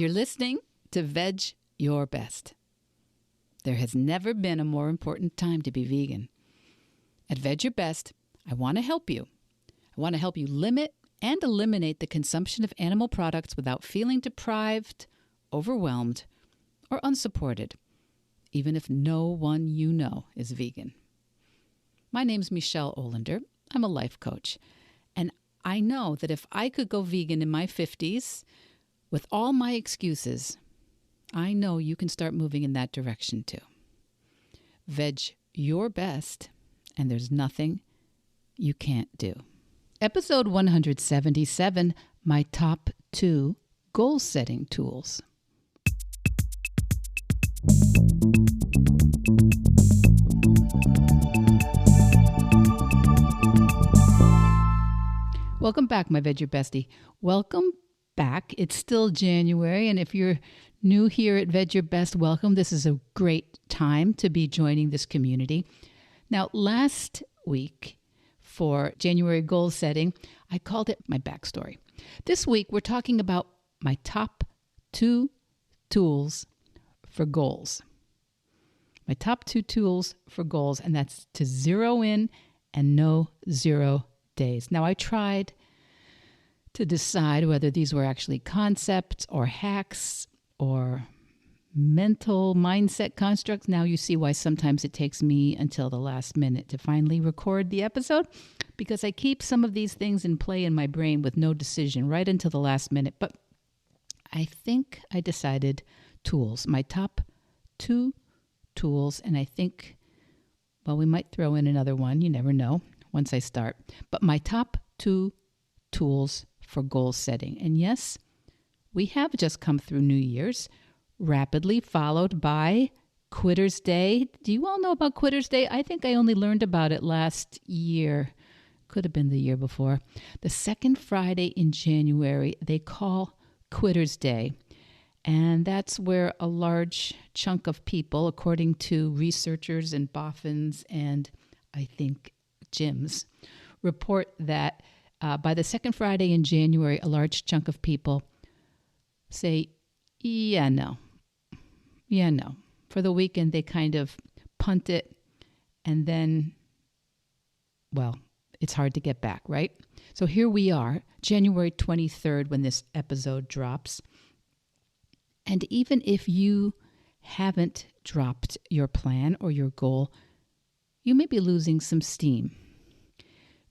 You're listening to Veg Your Best. There has never been a more important time to be vegan. At Veg Your Best, I want to help you. I want to help you limit and eliminate the consumption of animal products without feeling deprived, overwhelmed, or unsupported, even if no one you know is vegan. My name's Michelle Olander. I'm a life coach, and I know that if I could go vegan in my 50s with all my excuses, I know you can start moving in that direction too. Veg your best, and there's nothing you can't do. Episode 177, my top 2 goal-setting tools. Welcome back, my Veg Your Bestie. Welcome back. It's still January, and if you're new here at Veg Your Best, welcome. This is a great time to be joining this community. Now, last week for January goal setting, I called it my backstory. This week, we're talking about my top 2 tools for goals. My top 2 tools for goals, and that's to zero in and no 0 days. Now, I tried to decide whether these were actually concepts or hacks or mental mindset constructs. Now you see why sometimes it takes me until the last minute to finally record the episode, because I keep some of these things in play in my brain with no decision right until the last minute. But I think I decided tools, my top 2 tools, and I think, well, we might throw in another one. You never know once I start. But my top 2 tools for goal setting. And yes, we have just come through New Year's, rapidly followed by Quitter's Day. Do you all know about Quitter's Day? I think I only learned about it last year. Could have been the year before. The second Friday in January, they call Quitter's Day. And that's where a large chunk of people, according to researchers and boffins and I think gyms, report that by the second Friday in January, a large chunk of people say, yeah, no. For the weekend, they kind of punt it, and then, well, it's hard to get back, right? So here we are, January 23rd, when this episode drops. And even if you haven't dropped your plan or your goal, you may be losing some steam.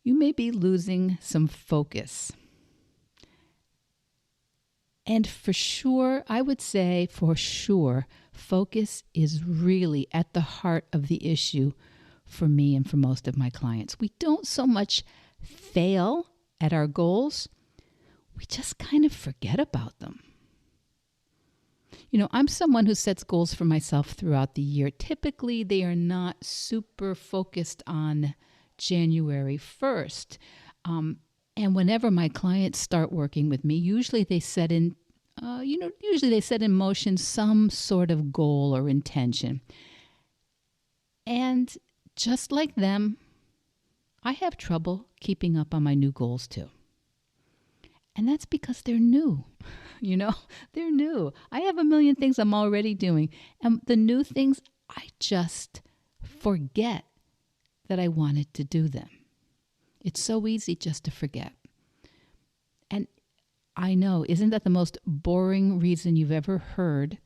You may be losing some focus. And for sure, I would say for sure, focus is really at the heart of the issue for me and for most of my clients. We don't so much fail at our goals, we just kind of forget about them. You know, I'm someone who sets goals for myself throughout the year. Typically, they are not super focused on January 1st. And whenever my clients start working with me, usually they set in motion some sort of goal or intention. And just like them, I have trouble keeping up on my new goals too. And that's because they're new. They're new. I have a million things I'm already doing. And the new things, I just forget that I wanted to do them. It's so easy just to forget. And I know, isn't that the most boring reason you've ever heard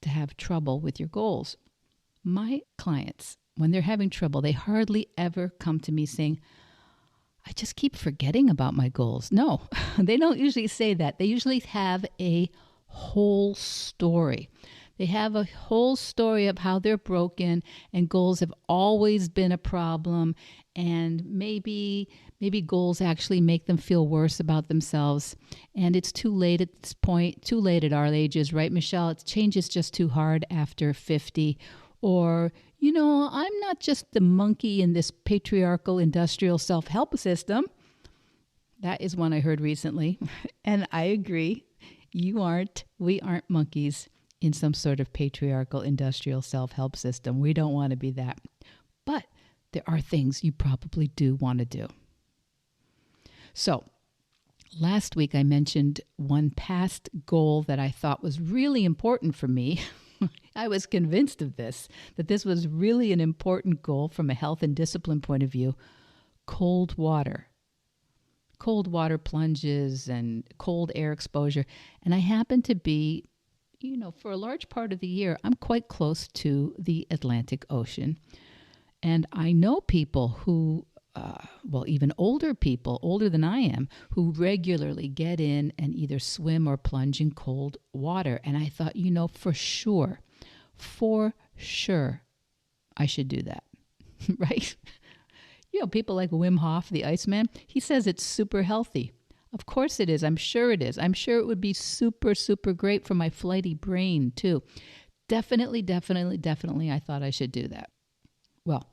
to have trouble with your goals? My clients, when they're having trouble, they hardly ever come to me saying, I just keep forgetting about my goals. No, they don't usually say that. They usually have a whole story. They have a whole story of how they're broken and goals have always been a problem, and maybe goals actually make them feel worse about themselves. And it's too late at this point, too late at our ages, right, Michelle? Change is just too hard after 50. Or, I'm not just the monkey in this patriarchal industrial self-help system. That is one I heard recently. And I agree. We aren't monkeys in some sort of patriarchal industrial self-help system. We don't want to be that. But there are things you probably do want to do. So Last week, I mentioned one past goal that I thought was really important for me. I was convinced of this, that this was really an important goal from a health and discipline point of view. Cold water. Cold water plunges and cold air exposure. And I happen to be, for a large part of the year, I'm quite close to the Atlantic Ocean. And I know people who, even older people, older than I am, who regularly get in and either swim or plunge in cold water. And I thought, for sure, I should do that, right? People like Wim Hof, the Iceman, he says it's super healthy. Of course it is. I'm sure it is. I'm sure it would be super, super great for my flighty brain, too. Definitely, I thought I should do that. Well,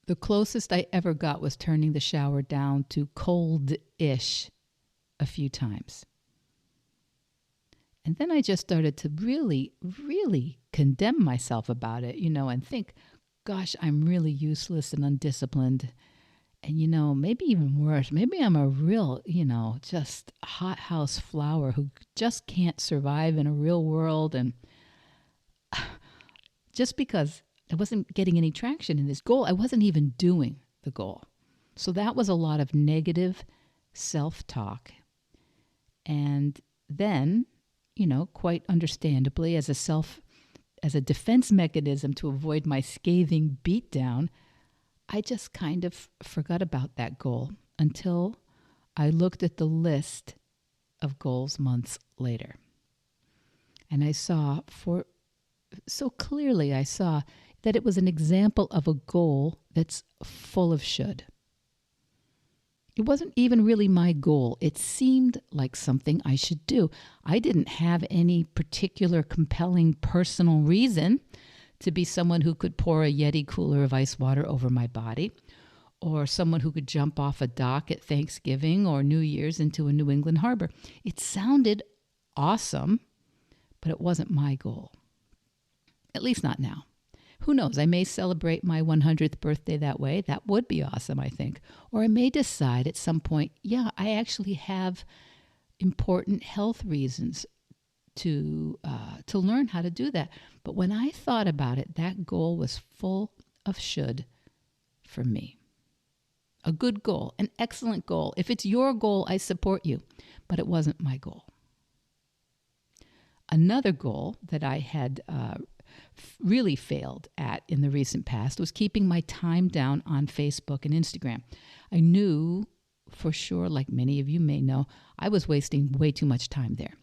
the closest I ever got was turning the shower down to cold-ish a few times. And then I just started to really, really condemn myself about it, and think, gosh, I'm really useless and undisciplined. And, maybe even worse, maybe I'm a real, just hothouse flower who just can't survive in a real world. And just because I wasn't getting any traction in this goal, I wasn't even doing the goal. So that was a lot of negative self-talk. And then, quite understandably, as a defense mechanism to avoid my scathing beatdown, I just kind of forgot about that goal until I looked at the list of goals months later. And I saw that it was an example of a goal that's full of should. It wasn't even really my goal. It seemed like something I should do. I didn't have any particular compelling personal reason to be someone who could pour a Yeti cooler of ice water over my body, or someone who could jump off a dock at Thanksgiving or New Year's into a New England harbor. It sounded awesome, but it wasn't my goal. At least not now. Who knows? I may celebrate my 100th birthday that way. That would be awesome, I think. Or I may decide at some point, I actually have important health reasons to learn how to do that. But when I thought about it, that goal was full of should for me. A good goal, an excellent goal. If it's your goal, I support you. But it wasn't my goal. Another goal that I had really failed at in the recent past was keeping my time down on Facebook and Instagram. I knew for sure, like many of you may know, I was wasting way too much time there.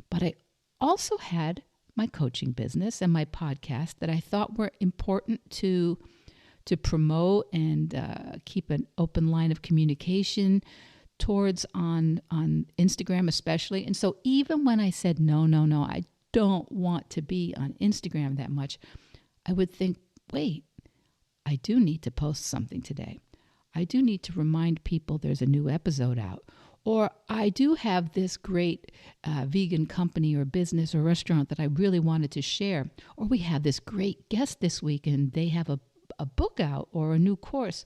But I also had my coaching business and my podcast that I thought were important to promote and keep an open line of communication towards on Instagram especially. And so even when I said, no, I don't want to be on Instagram that much, I would think, wait, I do need to post something today. I do need to remind people there's a new episode out. Or I do have this great vegan company or business or restaurant that I really wanted to share. Or we have this great guest this week and they have a book out or a new course.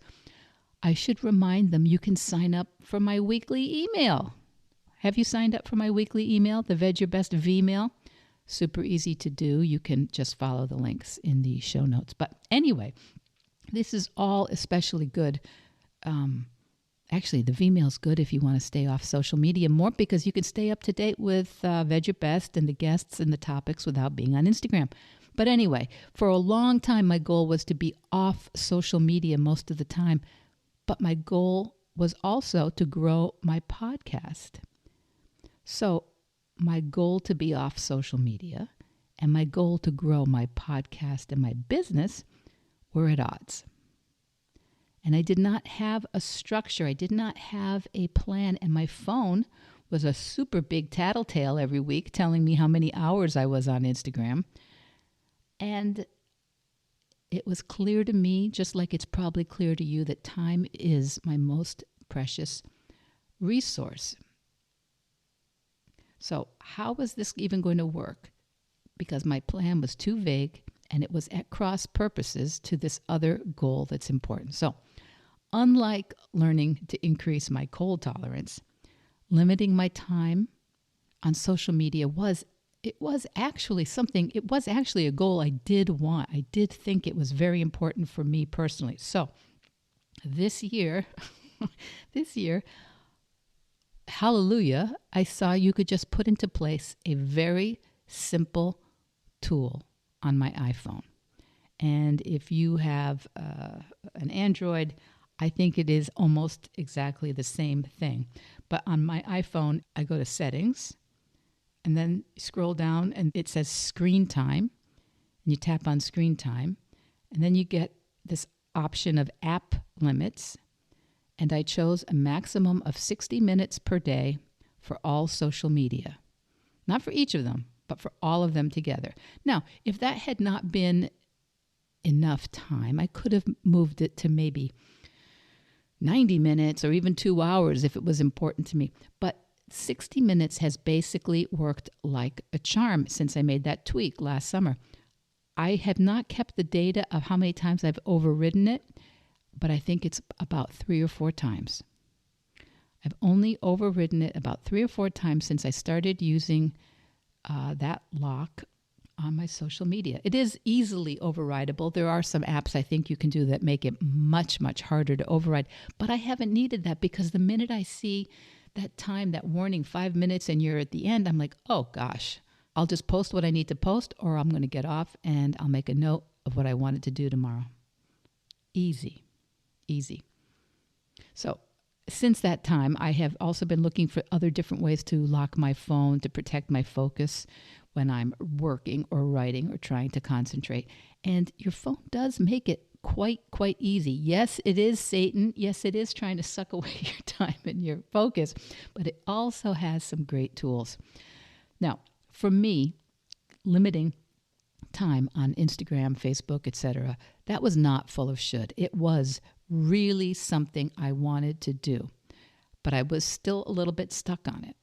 I should remind them you can sign up for my weekly email. Have you signed up for my weekly email, the Veg Your Best V-mail? Super easy to do. You can just follow the links in the show notes. But anyway, this is all especially good. Actually, the V-mail is good if you want to stay off social media more because you can stay up to date with Veg Your Best and the guests and the topics without being on Instagram. But anyway, for a long time, my goal was to be off social media most of the time. But my goal was also to grow my podcast. So my goal to be off social media and my goal to grow my podcast and my business were at odds. And I did not have a structure. I did not have a plan. And my phone was a super big tattletale every week telling me how many hours I was on Instagram. And it was clear to me, just like it's probably clear to you, that time is my most precious resource. So how was this even going to work? Because my plan was too vague and it was at cross purposes to this other goal that's important. So unlike learning to increase my cold tolerance, limiting my time on social media was actually a goal I did want. I did think it was very important for me personally. So this year, hallelujah, I saw you could just put into place a very simple tool on my iPhone. And if you have an Android, I think it is almost exactly the same thing. But on my iPhone, I go to settings and then scroll down and it says screen time. And you tap on screen time. And then you get this option of app limits. And I chose a maximum of 60 minutes per day for all social media. Not for each of them, but for all of them together. Now, if that had not been enough time, I could have moved it to maybe 90 minutes or even 2 hours if it was important to me. But 60 minutes has basically worked like a charm since I made that tweak last summer. I have not kept the data of how many times I've overridden it, but I think it's about 3 or 4 times. I've only overridden it about 3 or 4 times since I started using that lock on my social media. It is easily overrideable. There are some apps I think you can do that make it much, much harder to override. But I haven't needed that because the minute I see that time, that warning, 5 minutes and you're at the end, I'm like, oh gosh, I'll just post what I need to post or I'm going to get off and I'll make a note of what I wanted to do tomorrow. Easy. So since that time, I have also been looking for other different ways to lock my phone to protect my focus when I'm working or writing or trying to concentrate. And your phone does make it quite easy. Yes, it is Satan. Yes, it is trying to suck away your time and your focus, but it also has some great tools. Now, for me, limiting time on Instagram, Facebook, etc., that was not full of should. It was really something I wanted to do, but I was still a little bit stuck on it.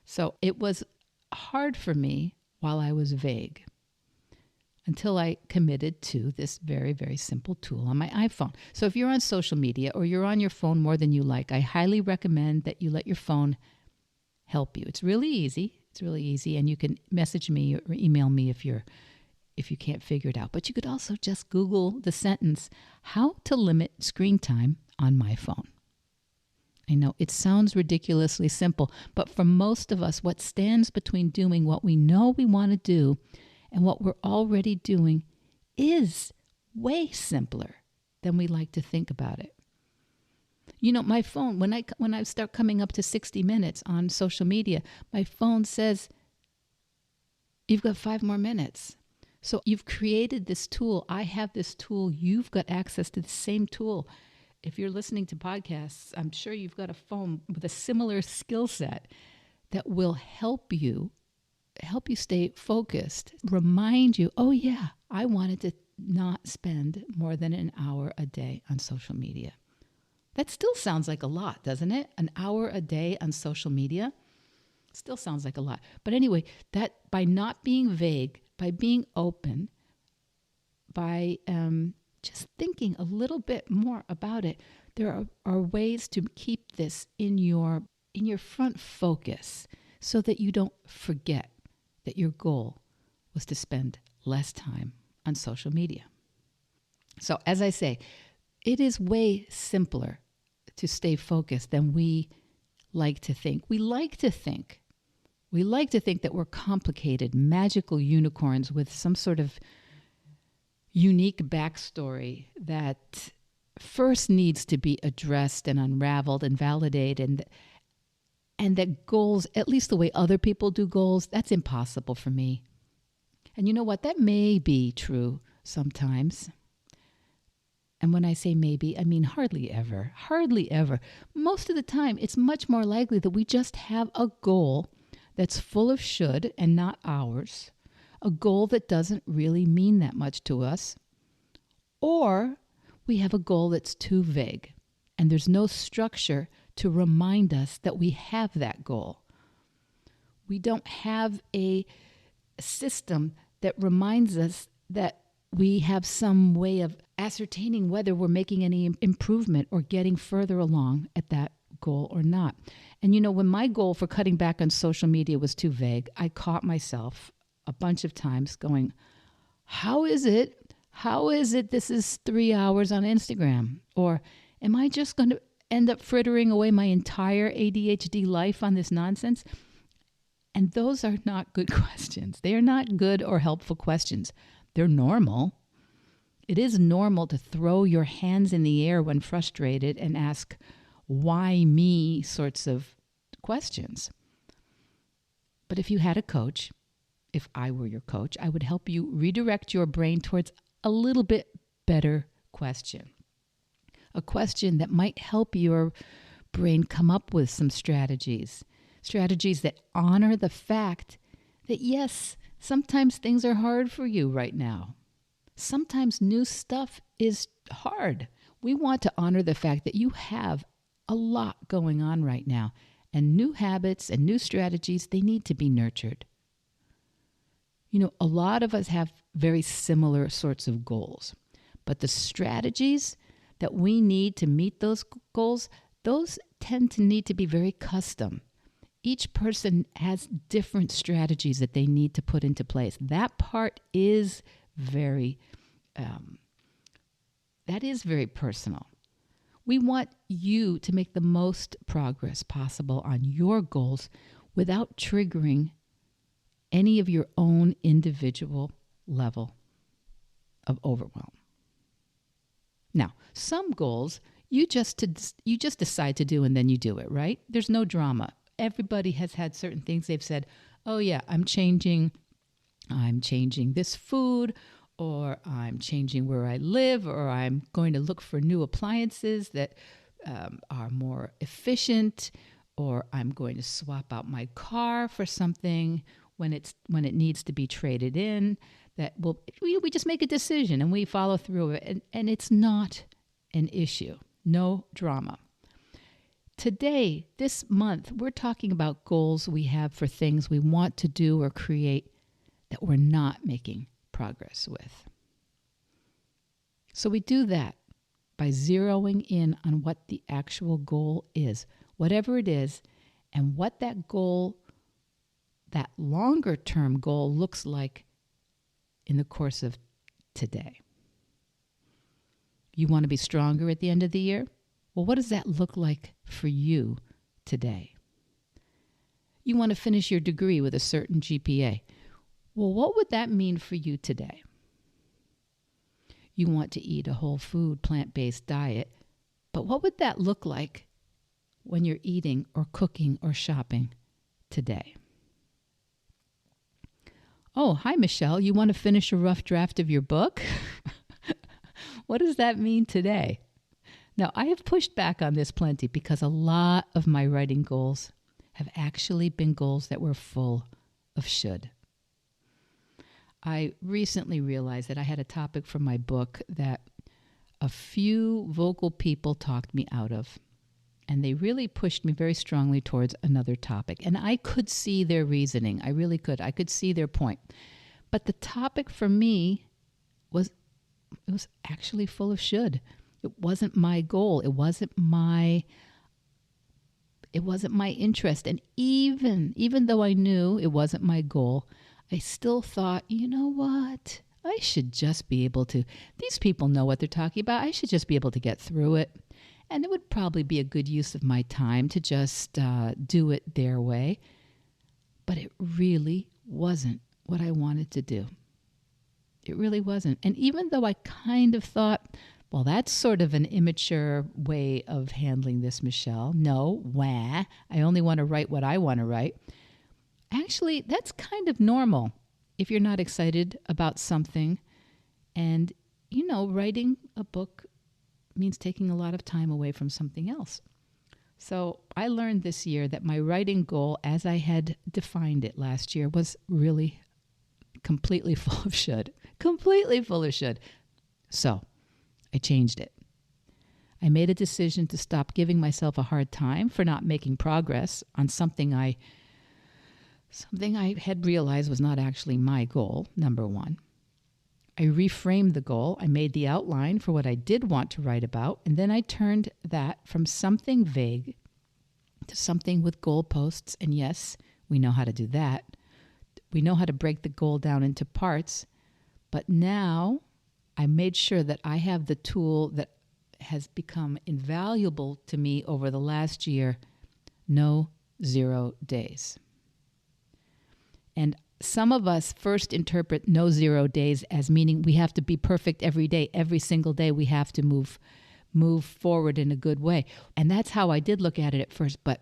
So it was hard for me while I was vague until I committed to this very, very simple tool on my iPhone. So if you're on social media or you're on your phone more than you like, I highly recommend that you let your phone help you. It's really easy. And you can message me or email me if you can't figure it out. But you could also just Google the sentence, how to limit screen time on my phone. I know it sounds ridiculously simple, but for most of us, what stands between doing what we know we want to do and what we're already doing is way simpler than we like to think about it. You know, my phone, when I start coming up to 60 minutes on social media, my phone says, you've got 5 more minutes. So you've created this tool. I have this tool. You've got access to the same tool. If you're listening to podcasts, I'm sure you've got a phone with a similar skill set that will help you stay focused, remind you, oh yeah, I wanted to not spend more than an hour a day on social media. That still sounds like a lot, doesn't it? An hour a day on social media still sounds like a lot. But anyway, that by not being vague, by being open, by just thinking a little bit more about it, there are ways to keep this in your front focus so that you don't forget that your goal was to spend less time on social media. So as I say, it is way simpler to stay focused than we like to think. We like to think that we're complicated, magical unicorns with some sort of unique backstory that first needs to be addressed and unraveled and validated, and that goals, at least the way other people do goals, that's impossible for me. And you know what? That may be true sometimes. And when I say maybe, I mean hardly ever. Hardly ever. Most of the time, it's much more likely that we just have a goal that's full of should and not ours, a goal that doesn't really mean that much to us, or we have a goal that's too vague and there's no structure to remind us that we have that goal. We don't have a system that reminds us that we have some way of ascertaining whether we're making any improvement or getting further along at that goal or not. And when my goal for cutting back on social media was too vague, I caught myself a bunch of times going, how is it this is 3 hours on Instagram? Or am I just going to end up frittering away my entire ADHD life on this nonsense? And those are not good questions. They are not good or helpful questions. They're normal. It is normal to throw your hands in the air when frustrated and ask, why me sorts of questions. But if you had a coach, if I were your coach, I would help you redirect your brain towards a little bit better question. A question that might help your brain come up with some strategies that honor the fact that, yes, sometimes things are hard for you right now. Sometimes new stuff is hard. We want to honor the fact that you have a lot going on right now, and new habits and new strategies, they need to be nurtured. A lot of us have very similar sorts of goals, but the strategies that we need to meet those goals, those tend to need to be very custom. Each person has different strategies that they need to put into place. That part is very personal. We want you to make the most progress possible on your goals without triggering any of your own individual level of overwhelm. Now, some goals you just decide to do and then you do it, right? There's no drama. Everybody has had certain things they've said, oh yeah, I'm changing this food, or I'm changing where I live, or I'm going to look for new appliances that are more efficient, or I'm going to swap out my car for something when it needs to be traded in. We just make a decision and we follow through it, and it's not an issue. No drama. Today, this month, we're talking about goals we have for things we want to do or create that we're not making progress with. So we do that by zeroing in on what the actual goal is, whatever it is, and what that goal, that longer term goal, looks like in the course of today. You want to be stronger at the end of the year? Well, what does that look like for you today? You want to finish your degree with a certain GPA. Well, what would that mean for you today? You want to eat a whole food, plant-based diet, but what would that look like when you're eating or cooking or shopping today? Oh, hi, Michelle. You want to finish a rough draft of your book? What does that mean today? Now, I have pushed back on this plenty because a lot of my writing goals have actually been goals that were full of should. I recently realized that I had a topic from my book that a few vocal people talked me out of, and they really pushed me very strongly towards another topic. And I could see their reasoning. I really could. I could see their point. But the topic for me was actually full of should. It wasn't my goal. It wasn't my interest. And even though I knew it wasn't my goal, I still thought, you know what? I should just be able to. These people know what they're talking about. I should just be able to get through it. And it would probably be a good use of my time to just do it their way. But it really wasn't what I wanted to do. It really wasn't. And even though I kind of thought, well, that's sort of an immature way of handling this, Michelle. No, I only want to write what I want to write. Actually, that's kind of normal if you're not excited about something. And, writing a book means taking a lot of time away from something else. So I learned this year that my writing goal, as I had defined it last year, was really completely full of should. Completely full of should. So I changed it. I made a decision to stop giving myself a hard time for not making progress on something I had realized was not actually my goal, number one. I reframed the goal. I made the outline for what I did want to write about, and then I turned that from something vague to something with goalposts. And yes, we know how to do that. We know how to break the goal down into parts. But now I made sure that I have the tool that has become invaluable to me over the last year: no 0 days. And some of us first interpret no 0 days as meaning we have to be perfect every day. Every single day we have to move forward in a good way. And that's how I did look at it at first. But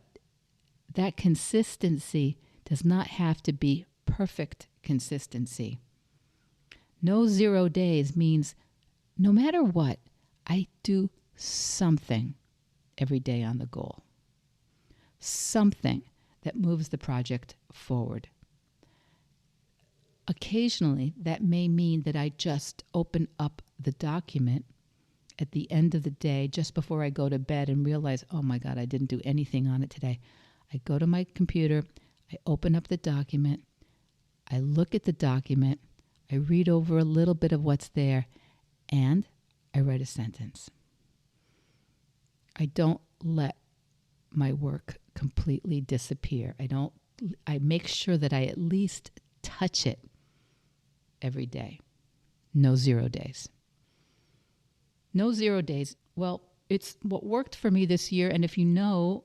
that consistency does not have to be perfect consistency. No 0 days means no matter what, I do something every day on the goal. Something that moves the project forward. Occasionally, that may mean that I just open up the document at the end of the day, just before I go to bed, and realize, oh my God, I didn't do anything on it today. I go to my computer, I open up the document, I look at the document, I read over a little bit of what's there, and I write a sentence. I don't let my work completely disappear. I make sure that I at least touch it every day. No 0 days. No 0 days. Well, it's what worked for me this year. And if you know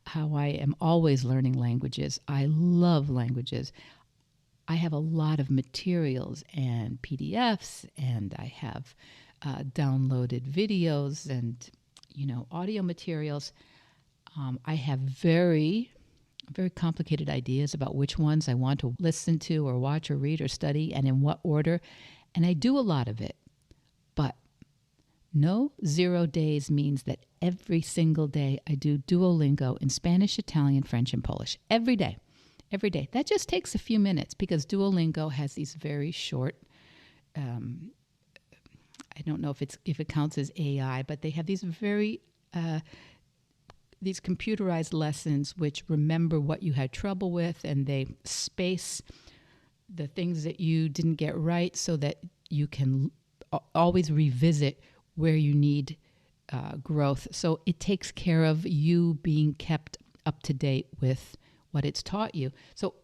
how I am always learning languages, I love languages. I have a lot of materials and PDFs, and I have downloaded videos and, audio materials. I have very complicated ideas about which ones I want to listen to or watch or read or study and in what order. And I do a lot of it. But no 0 days means that every single day I do Duolingo in Spanish, Italian, French, and Polish. Every day. Every day. That just takes a few minutes because Duolingo has these very short, I don't know if it counts as AI, but they have these these computerized lessons which remember what you had trouble with, and they space the things that you didn't get right so that you can always revisit where you need growth. So it takes care of you being kept up to date with what it's taught you. So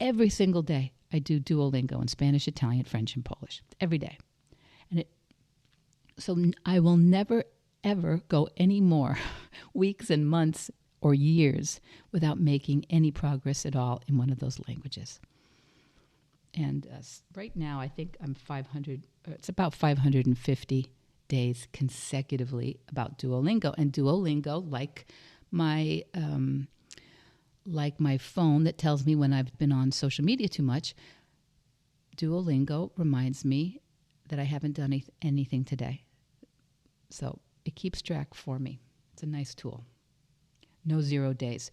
every single day I do Duolingo in Spanish, Italian, French, and Polish. Every day. So I will never, ever go any more weeks and months or years without making any progress at all in one of those languages. And right now, I think I'm 500, it's about 550 days consecutively about Duolingo. And Duolingo, like my phone that tells me when I've been on social media too much, Duolingo reminds me that I haven't done anything today. So it keeps track for me. It's a nice tool. No 0 days.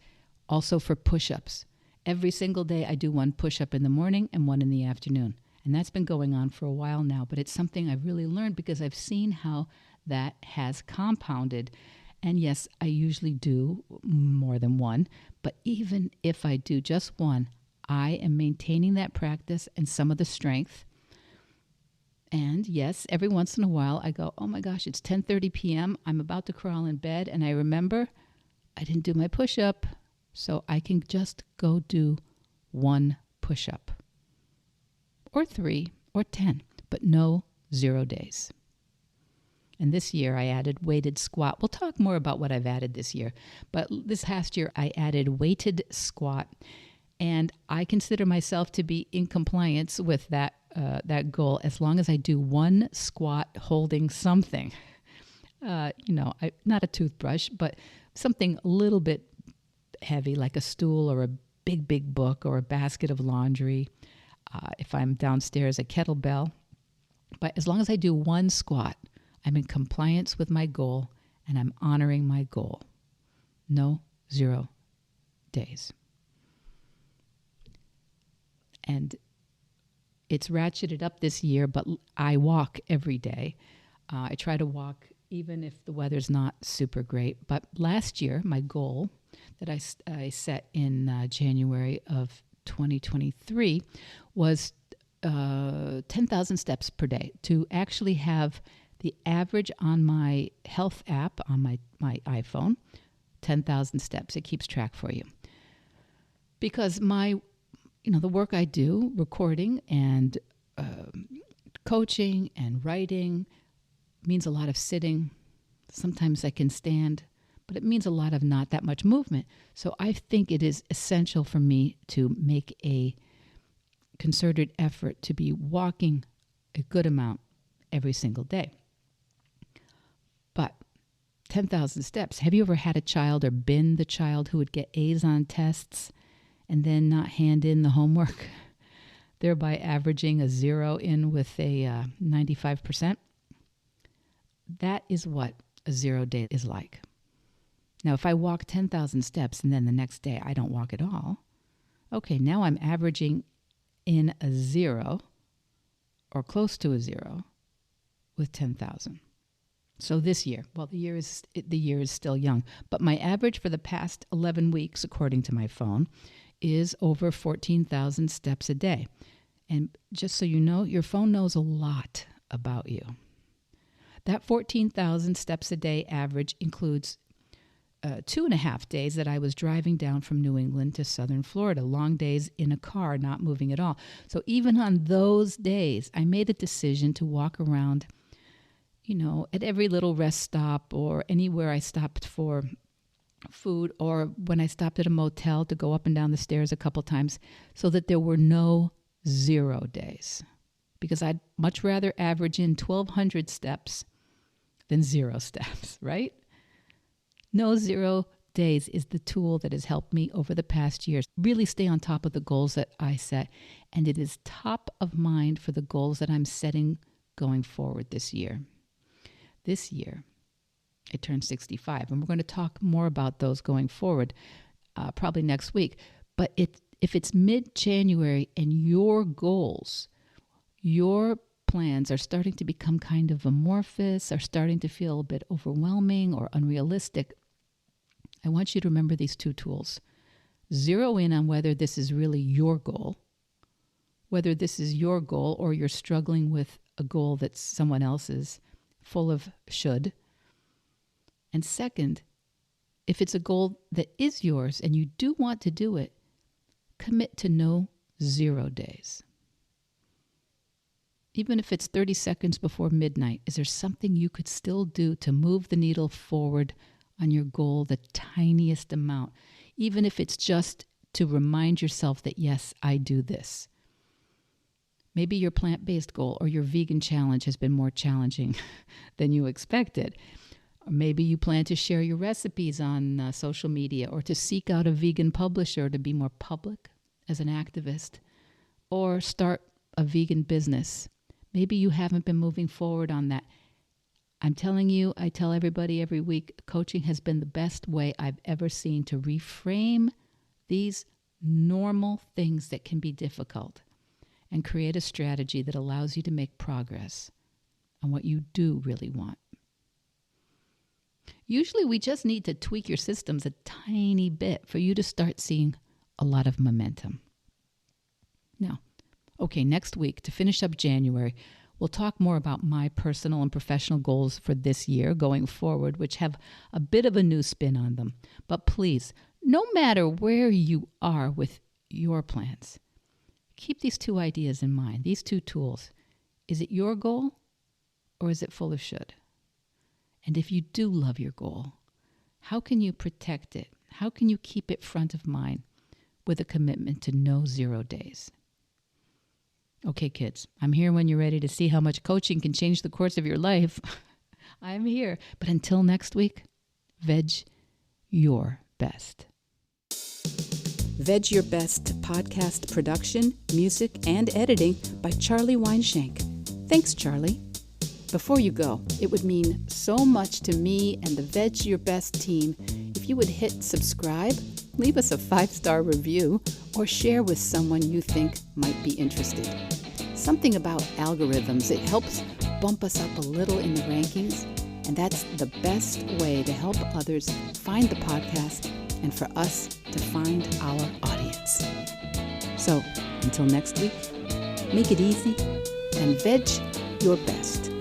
Also for push-ups. Every single day I do one push-up in the morning and one in the afternoon. And that's been going on for a while now, but it's something I've really learned because I've seen how that has compounded. And yes, I usually do more than one, but even if I do just one, I am maintaining that practice and some of the strength. And yes, every once in a while I go, oh my gosh, it's 10:30 p.m. I'm about to crawl in bed, and I remember I didn't do my push-up, so I can just go do one push-up. Or 3 or 10, but no 0 days. And this year I added weighted squat. We'll talk more about what I've added this year. But this past year I added weighted squat. And I consider myself to be in compliance with that goal as long as I do one squat holding something. Not a toothbrush, but something a little bit heavy like a stool or a big book or a basket of laundry. If I'm downstairs, a kettlebell. But as long as I do one squat, I'm in compliance with my goal and I'm honoring my goal. No 0 days. And it's ratcheted up this year, but I walk every day. I try to walk even if the weather's not super great. But last year, my goal that I set in January of 2023 was 10,000 steps per day, to actually have the average on my health app on my iPhone 10,000 steps. It keeps track for you. Because the work I do, recording and coaching and writing, means a lot of sitting. Sometimes I can stand, but it means a lot of not that much movement. So I think it is essential for me to make a concerted effort to be walking a good amount every single day. But 10,000 steps. Have you ever had a child or been the child who would get A's on tests and then not hand in the homework, thereby averaging a 0 in with a 95%? That is what a 0 day is like. Now, if I walk 10,000 steps and then the next day I don't walk at all, okay, now I'm averaging in a 0 or close to a 0 with 10,000. So this year, the year is still young, but my average for the past 11 weeks, according to my phone, is over 14,000 steps a day. And just so you know, your phone knows a lot about you. That 14,000 steps a day average includes 2.5 days that I was driving down from New England to southern Florida, long days in a car, not moving at all. So even on those days, I made a decision to walk around, at every little rest stop or anywhere I stopped for food, or when I stopped at a motel to go up and down the stairs a couple times, so that there were no 0 days. Because I'd much rather average in 1,200 steps than 0 steps, right? No 0 days is the tool that has helped me over the past years really stay on top of the goals that I set. And it is top of mind for the goals that I'm setting going forward this year. This year, I turned 65, and we're going to talk more about those going forward probably next week. But if it's mid-January and your goals, your plans are starting to become kind of amorphous, are starting to feel a bit overwhelming or unrealistic, I want you to remember these 2 tools. Zero in on whether this is really your goal, whether this is your goal or you're struggling with a goal that's someone else's, full of should. And second, if it's a goal that is yours and you do want to do it, commit to no 0 days. Even if it's 30 seconds before midnight, is there something you could still do to move the needle forward on your goal the tiniest amount? Even if it's just to remind yourself that, yes, I do this. Maybe your plant-based goal or your vegan challenge has been more challenging than you expected. Or maybe you plan to share your recipes on social media, or to seek out a vegan publisher to be more public as an activist, or start a vegan business. Maybe you haven't been moving forward on that. I'm telling you, I tell everybody every week, coaching has been the best way I've ever seen to reframe these normal things that can be difficult and create a strategy that allows you to make progress on what you do really want. Usually we just need to tweak your systems a tiny bit for you to start seeing a lot of momentum. Now, okay, next week, to finish up January, we'll talk more about my personal and professional goals for this year going forward, which have a bit of a new spin on them. But please, no matter where you are with your plans, keep these 2 ideas in mind, these 2 tools. Is it your goal, or is it full of should? And if you do love your goal, how can you protect it? How can you keep it front of mind with a commitment to no 0 days? Okay, kids, I'm here when you're ready to see how much coaching can change the course of your life. I'm here. But until next week, veg your best. Veg Your Best podcast production, music, and editing by Charlie Weinshank. Thanks, Charlie. Before you go, it would mean so much to me and the Veg Your Best team if you would hit subscribe, leave us a 5-star review, or share with someone you think might be interested. Something about algorithms, it helps bump us up a little in the rankings, and that's the best way to help others find the podcast and for us to find our audience. So, until next week, make it easy and veg your best.